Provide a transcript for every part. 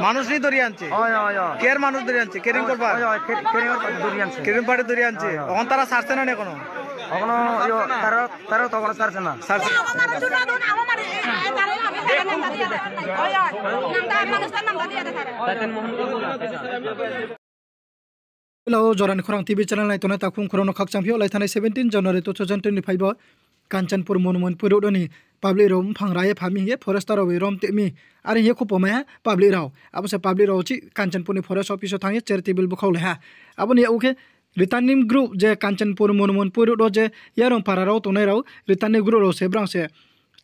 মানুষ নি ধরে আনছে কের মানুষ ধরে আনছে কেরিং করবা কেরিং পাড়ে ধরে আনছে এখন তারা ছাড়ছে না এখনো এখনো তারা তখন ছাড়ছে না Hello, Joran Khorang TV channel lai tona takhung khorong khak champhio lai thanai 17 January 2025 Kanchanpur Monument Purudoni public room phangraye phami ye forester ro rom temi are ye khupoma ha public raw abose public raw chi Kanchanpur ni forest office thangi charitable bukhaule ha aboni uke returning group je Kanchanpur Monument Purudo je yarong pararaw tonai raw returning group ro se brang se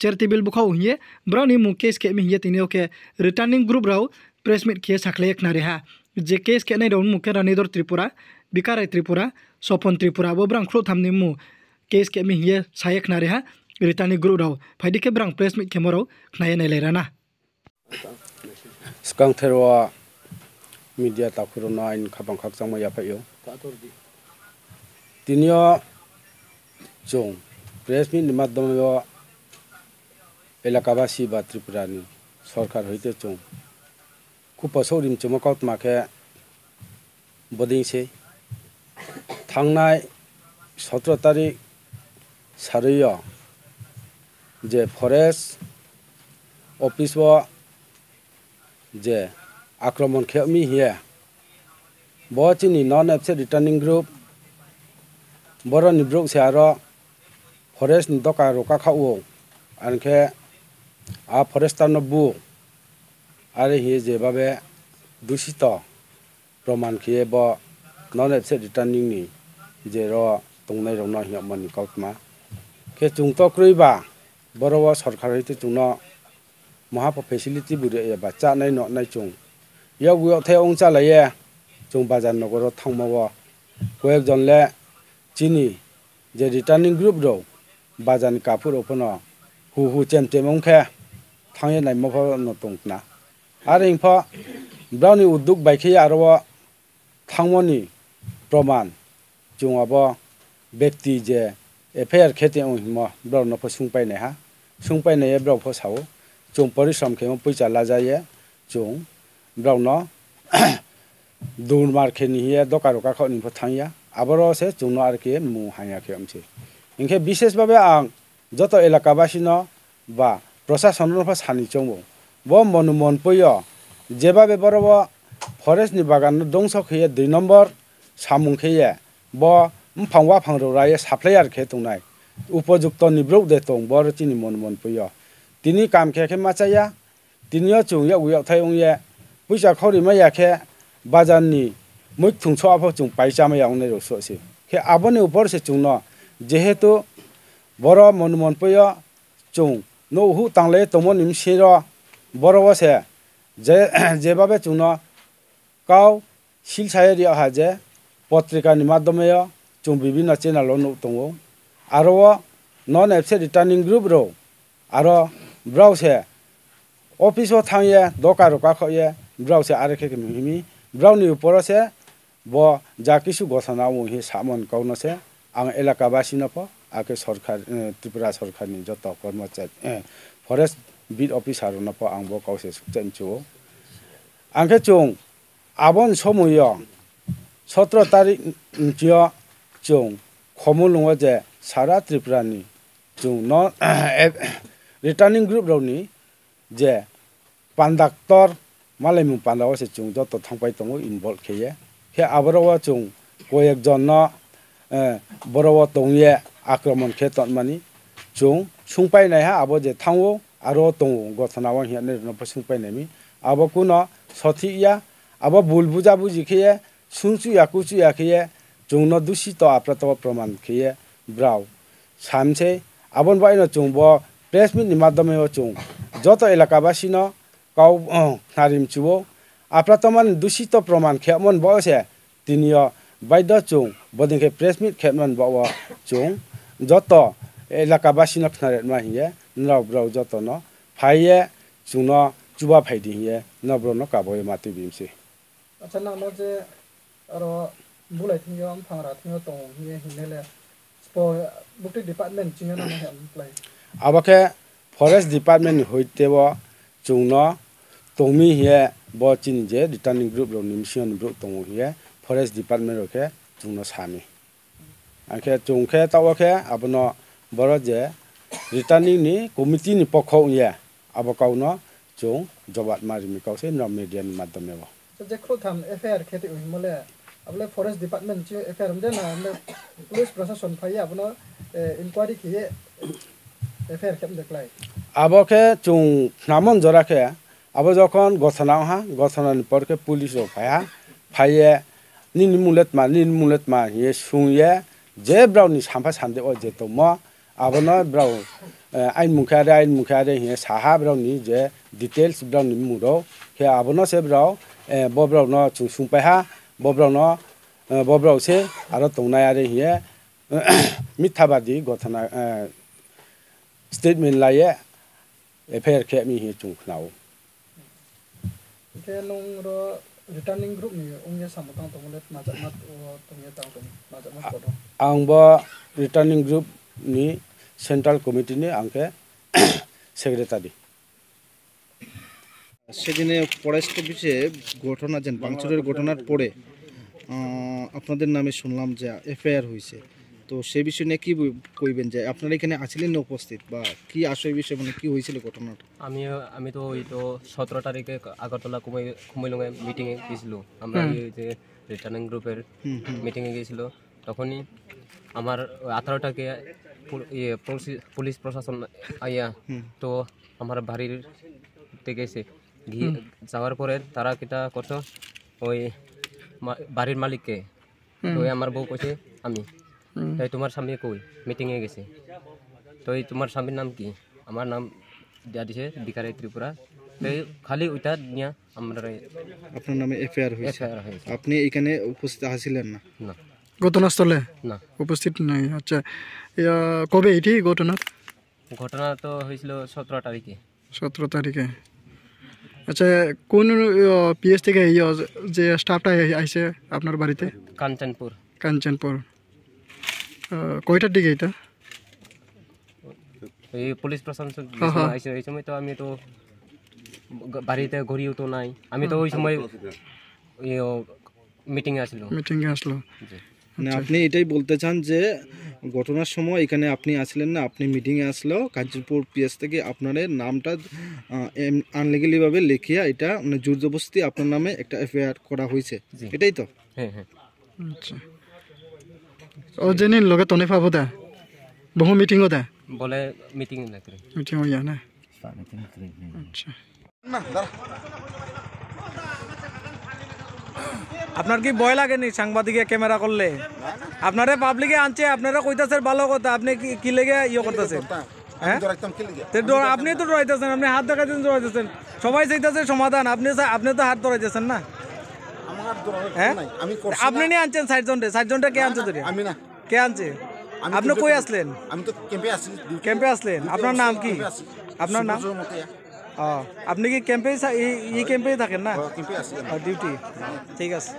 charitable bukhau ye brani mu case ke mi ye tini oke returning group raw press meet ke sakle ek nare ha J case के नहीं रौन मुखे रानीदर त्रिपुरा बिकाराय त्रिपुरा सपन त्रिपुरा वो ब्रांग crow थामने मु case के मी ये सायक नारे हा रिटानी ग्रुप राव फाइडी के ब्रांग प्रेस मिट केमराव नाय नाय लेराना स्कांग थेरवा मीडिया ताखुरो नाइन खाबां खाकजां माया फायो तिनिया जों प्रेस मिट माध्यमयो एलाकाबासी बा त्रिपुरानि सरकार होइते जों कुपसौरिम चुमकाउत माखे बदिं से थांनाय 17 तारिख सारैया जे फरेस्ट ऑफिस व जे आक्रमण खेमी हिया बचिनी नॉन एब्सेंट रिटर्निंग ग्रुप बरो निब्रुक से आरो फरेस्ट नि दका रोका खाओ आनखे आ फरेस्टर नबु आरे हिए जेबाबे दूषित प्रमाण किए ब नॉन एब्सेंट रिटर्निंग नि जेरो तंगनाय रौना हिया मन काउतमा के चुंग तो क्रुइबा बरोवा सरकार हिते चुंगनो महाप फेसिलिटी बुरे ए बच्चा नाय न नाय चुंग यगुयो थे ओंचा लाये चुंग बाजार नगर थांमावो कयेक जनले चिनी जे रिटर्निंग ग्रुप रो बाजार कापुर ओपनो हु चेम ओंखे थांये नाय मफो न तंगना आरो इंफा ब्राउनी उद्योग बाइखे आरो थांमोनी प्रमाण जोंआबो व्यक्ति जे एफआईआर खेते ओहिमा ब्राउन फसुंपायनाय हा सुंपायनाय ब्राउ फसाव जों परिश्रम खेम पैसा लाजाये जों ब्राउन दूर मार्केटनि हिया दकारोका खनि थांया आबरो से जोंनो आरके मु हाया खेमसे इनके विशेष भाबे आं जत एलाकाबासिनो बा प्रशासननो सानि चंबो वो मनुमन पयो जेबाबे बरबो फरेस्ट नि बागान दंस खये 2 नम्बर सामुं खये बो फांवा फांरो राये साप्लायर खे तंनाय उपयुक्त निब्रौ दे तं बर चिनि मनुमन पयो तिनि काम खे माचाया तिनियो चुंया उया थायंये पैसा खौरि माया खे बाजारनि मुख थुंसो आफो चुं पाइसा माया उनै रसोसे खे आबोनि ऊपर से चुंनो जेहेतु बर मनुमन पयो चुं नो हु तांले तमो निमसिरो बरोवा से जेबाबे चुनो काउ सिलसायरि हाजे पत्रिका नि माध्यमे चुं विभिन्न चैनल नो तंगो आरो नॉन एब्सेंट रिटर्निंग ग्रुप रो आरो ब्राउ से ऑफिस व थांये दका रोका खये ब्राउ से आरे खे मिमी ब्राउ नि ऊपर से बो जाकिसु घोषणा मुहि सामन काउनो से आं एलाकाबासी न प आके सरकार त्रिपुरा सरकार नि जत कर्मचारी फरेस्ट बीट ऑफिसर न प आं बो काउसे सुचनचो आंखे चुं आबन समयो 17 तारिख जिया चुं खमुलुंग जे सारा त्रिपुरानि चुं न रिटर्निंग ग्रुप रौनि जे पान्डाक्टर मालायमु पान्डाव से चुं जत थांपाय तंगो इनवॉल्व खेये खे आबरवा चुं कयेक जन न बरवा तंगे आक्रमण खे तनमानि चुं सुंपायनाय हा आबो जे थांगो आरो तंगो गथनावा हिया ने न सुंपायनायनि आबो कुनो सथिया आबो बुलबुजा बुजि खेये सुंचु याकुचु याखेये जोंनो दूषित आपरातव प्रमाण खेये ब्राउ सामसे आबन बायनो चुंबो प्रेस मिट नि माध्यमे चुं जत एलाकाबासिनो काउ नारिम चुबो आपरातमान दूषित प्रमाण खेमन बसे तिनियो बायद चुं बदिखे प्रेस मिट खेमन बावा चुं जत एलाकाबासिनो खनारे मा हिये नराव ब्राउ जत न फाये चुनो चुबा फायदि हिये नब्रो न काबोय माति बिमसे अच्छा ना जे आरो बुलाय थियो आम फांरा थियो तो हिये हिनेले स्पो बुकि डिपार्टमेंट चिङा ना हेम प्लाय आबके फरेस्ट डिपार्टमेंट होइतेबो चुंनो तोमी हिये bo chin je returning group ro mission group tong ye forest department ro ke chungno sami angke chungke tawa ke abono boro je returning ni committee ni pokho ye abo kauno chung jobat mari mi kause no media ni madame bo যে খোথাম FIR খেতে মলে আপনি forest department যে FIR মধ্যে না আপনি police প্রশাসন ফাইয়া আপনি ইনকোয়ারি কিয়ে এফআইআর খেতে দেখলাই abo ke chung namon jora ke abo jokhon gothana ha gothana ni por ke police ro phaiye nin mulet ma ye sungye je brau ni sampha sande o je to mo abono brau ain mukhare he saha brau ni je details brau ni muro ke abono se brau bo brau no chung sung ha bo brau se aro tongnai are he mithabadi gothana statement laye FIR ke mi he chung nau ke nong ro returning group ni ongya samotang tonglet majak mat tongya tang tong majak mat kodo ang bo returning group ni central committee ni angke secretary সেদিনে forest অফিসে ঘটনা যেন ভাঙচুরের ঘটনার পরে আপনাদের নামে শুনলাম যে এফআইআর হয়েছে তো সেই বিষয় নিয়ে কি কইবেন যে আপনারা এখানে আছিলেন না উপস্থিত বা কি আসল বিষয় মানে কি হয়েছিল ঘটনাটা আমি তো ওই তো 17 তারিখে আগরতলা কুমিলুঙে মিটিংয়ে গেছিল আমরা এই যে রিটার্নিং গ্রুপের মিটিংয়ে গেছিল তখনই আমার 18টাকে পুলিশ প্রশাসন আইয়া তো আমার বাড়ির থেকে এসে যাওয়ার পরে তারা কিটা করতো ওই বাড়ির মালিককে তো আমার বউ কইছে আমি তাই তোমার স্বামী কই মিটিংয়ে গেছে তো এই তোমার স্বামীর নাম কি আমার নাম দিয়া দিছে বিকারে ত্রিপুরা তাই খালি ওইটা নিয়া আমরা আপনার নামে এফআইআর হয়েছে আপনি এখানে উপস্থিত আছিলেন না না ঘটনাস্থলে না উপস্থিত নাই আচ্ছা কবে এটি ঘটনা তো হয়েছিল 17 তারিখে 17 তারিখে আচ্ছা কোন পিএস থেকে যে স্টাফটা আইছে আপনার বাড়িতে কাঞ্চনপুর কয়টার দিকে এটা এই পুলিশ প্রশাসন আইছে এই সময় তো আমি তো বাড়িতে ঘুরিও তো নাই আমি তো ওই সময় মিটিং এ আসলো মানে আপনি এটাই বলতে চান যে ঘটনার সময় এখানে আপনি আসলেন না আপনি মিটিংয়ে আসলেও কাঞ্চনপুর পিএস থেকে আপনার নামটা আনলিগালি ভাবে লিখিয়া এটা মানে জোর জবরদস্তি আপনার নামে একটা এফআইআর করা হয়েছে এটাই তো হ্যাঁ আচ্ছা ও জেনে লগে তনে পাবো দা বহু মিটিং দা বলে মিটিং হইয়া না আচ্ছা আপনার কি ভয় লাগেনি সাংবাদিকে ক্যামেরা করলে আপনারা পাবলিকে আনছে আপনারা কইতাছেন ভালো কথা আপনি কি লেগে ইয়ে করতেছেন হ্যাঁ আপনি তো ডরাইতেছেন আপনি হাত দেখাইতেছেন ডরাইতেছেন সবাই চাইতেছে সমাধান আপনি তো হাত ধরাইতেছেন না হ্যাঁ আপনি নিয়ে আনছেন 60 জনটা কে আনছে ধরে আমি না কে আনছে আপনি কই আসলেন আমি তো ক্যাম্পে আসলেন আপনার নাম কি আপনার নাম আপনি কি ক্যাম্পে এই ক্যাম্পেই থাকেন না ডিউটি ঠিক আছে